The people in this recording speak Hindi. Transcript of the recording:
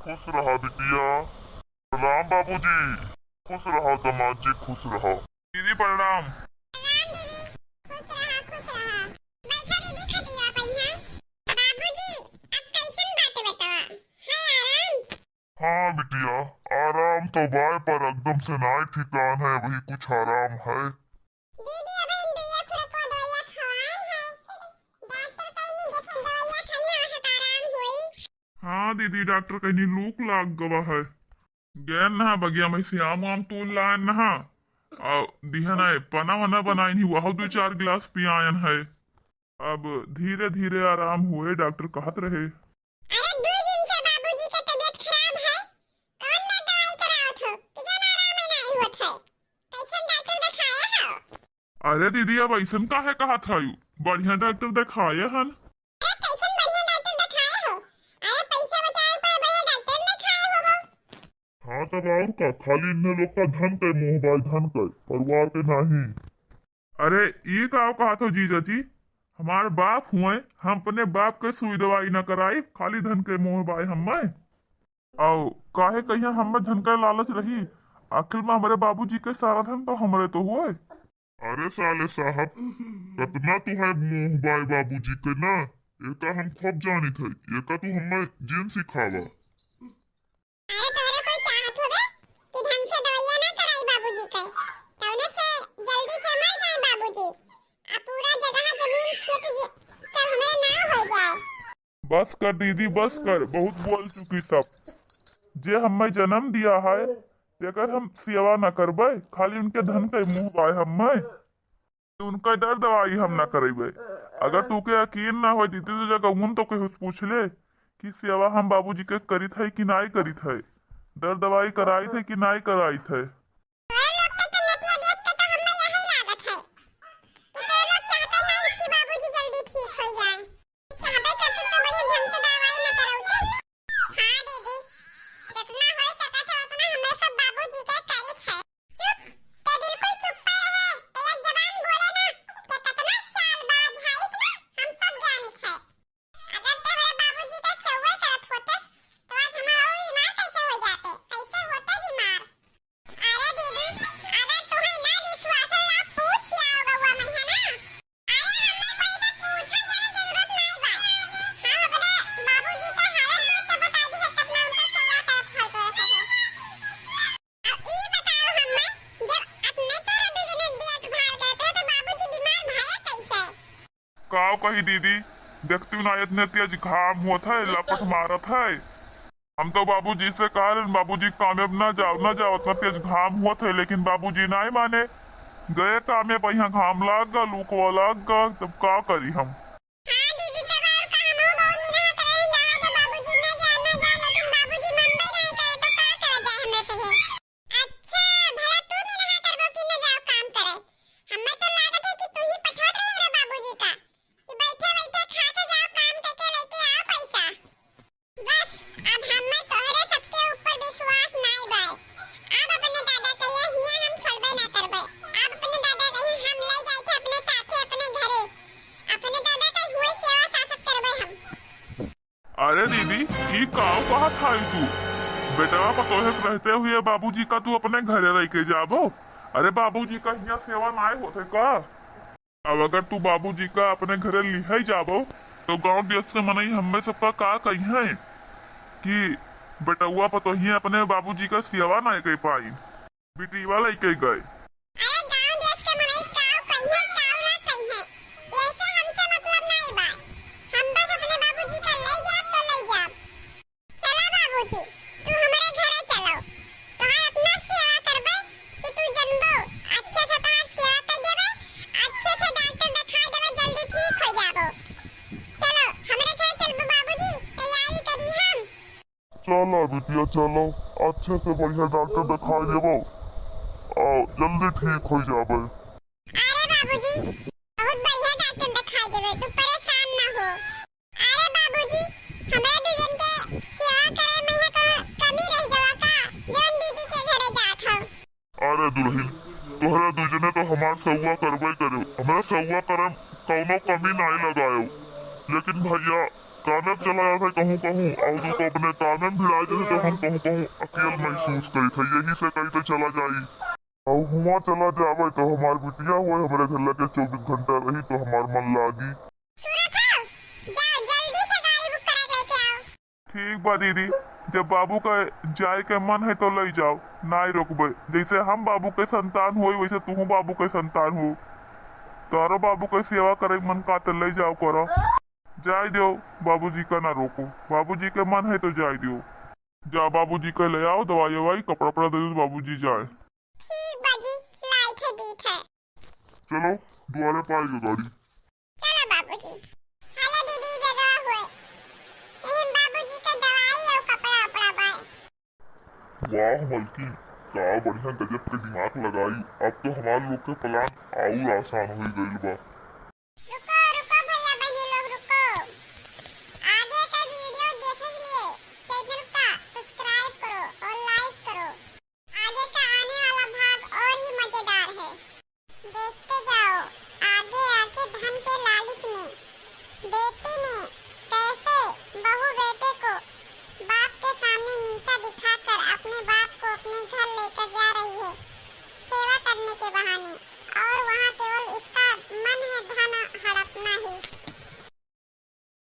खुश रहा बिटिया। प्रणाम बाबूजी। खुश रहो दामाद जी, खुश रहो। दीदी प्रणाम। हाँ बिटिया, आराम तो बाय पर एकदम से नाई ठिकान है, वही कुछ आराम है। हाँ दीदी, डॉक्टर कहीं लूक लाग गवा है। गैर नहा बगिया में श्याम वाम तूल लायन नहा और दिहन है पना वना बनाई नहीं, वह 2-4 गिलास पियायन है। अब धीरे धीरे आराम हुए, डॉक्टर कहत रहे। अरे दीदी, अब ऐसा काहे कहा था, बढ़िया डॉक्टर दिखाए हन। हाँ तब और का, खाली इन लोग का धन के मुंह बाय धन के, परिवार के नहीं। अरे ये कहा था जीजा जी, हमारे बाप हुए, हम अपने बाप के सुई दवाई न कराई, खाली धन के मुंह बाय हमें। और काहे कहिया हमें धन का लालच रही, आखिर में हमारे बाबूजी के सारा धन तो हमारे तो हुए। अरे साले साहब, कितना तू है मुंह बाय बाबूजी के ना, ये का हम खूब जानी थे, ये का तू हमें जिन सिखावा। बस कर दीदी, बस कर, बहुत बोल चुकी सब। जे हमें जन्म दिया है, अगर हम सेवा न करबे, खाली उनके धन के मुंह बाय हमें, उनका दर्द दवाई हम न करेबे। अगर तू के यकीन ना हो दीदी, तो जगह उन तो कहीं पूछ ले कि सेवा हम बाबूजी के करी थे कि नहीं करी थे, दर्द दवाई कराई थे कि नहीं कराई थे। काव कही दीदी, देखती ना इतने तेज घाम हुआ था, लपट मारा था। हम तो बाबूजी से कहा, बाबूजी कामयाब ना जाओ, इतना तेज घाम हुआ था, लेकिन बाबूजी नहीं माने। गए कामयाब, यहाँ घाम लाग गा, लूकवा लाग गा, तब का करी हम। अरे दीदी, ये काव कहा था तू, बेटा पतोहे रहते हुए बाबूजी का तू अपने घरे रह के जाबो। अरे बाबूजी का यहाँ सेवा ना होते का। अब अगर तू बाबूजी का अपने घरे लिहे जाबो, तो गांव देश के मनई हमें सबका का कही है कि बेटुआ पतोही अपने बाबूजी का सेवा ना कर पाई, बेटीवा लेके गए। चलो बिटिया चलो, अच्छे से बढ़िया डॉक्टर दिखाई देबो और जल्दी ठीक हो जाबे। अरे बाबूजी, बहुत बढ़िया डॉक्टर दिखाई देबे, तू परेशान ना हो। अरे बाबूजी, हमें दुजन के सेवा करे में है तो कमी रह जावा का, जौन दीदी के घरे जात हो। अरे दुल्हन, तोहरा दुजने तो हमार सौवा करबे करो, हमरा सौवा करम कौनो कमी नहीं लगायो, लेकिन भैया काम में चला जाता है कहूँ कहूँ और तू तो अपने काम में भिड़ा जाए तो हम कहूँ कहूँ अकेल महसूस करी था यही से कहीं तो चला जाई और हुआ चला जावे तो हमार बिटिया हुए हमारे घर लगे 24 घंटा रही तो हमार मन लागी। जाओ जल्दी से गाड़ी बुक करा लेके आओ। ठीक बा दीदी, जब बाबू का जाए के मन है तो ले जाओ, ना ही रोकबे। जैसे हम बाबू के संतान हुई वैसे तू बाबू के संतान हो, तारो बाबू के सेवा करे मन का तो ले जाओ करो। जाए दो, बाबूजी का ना रोको, बाबूजी के मन है तो जाए दो। जा बाबूजी के ले आओ, दवाई ववाई कपड़ा पड़ा दे दो, बाबूजी जाए। ठीक बाजी, लाइट है दीप है। चलो दुआरे पाएगा गाड़ी। चलो बाबूजी। हेलो दीदी बेदवा हुए। इन बाबूजी के दवाई और कपड़ा उपड़ा बाय। वाह मलकी, का बढ़िया गजब के दिमाग लगाई। अब तो हमारे लोग के प्लान और आसान हो गई बा। रुको रुको भैया बहनी लोग रुको। आगे का वीडियो देखने के लिए चैनल का सब्सक्राइब करो और लाइक करो। आगे का आने वाला भाग और ही मजेदार है, देखते जाओ। आगे आके धन के लालच में बेटी ने कैसे बहू बेटे को बाप के सामने नीचा दिखाकर अपने बाप को अपने घर लेकर जा रही है सेवा करने के बहाने, और वहाँ केवल इसका मन है धन हड़पना ही।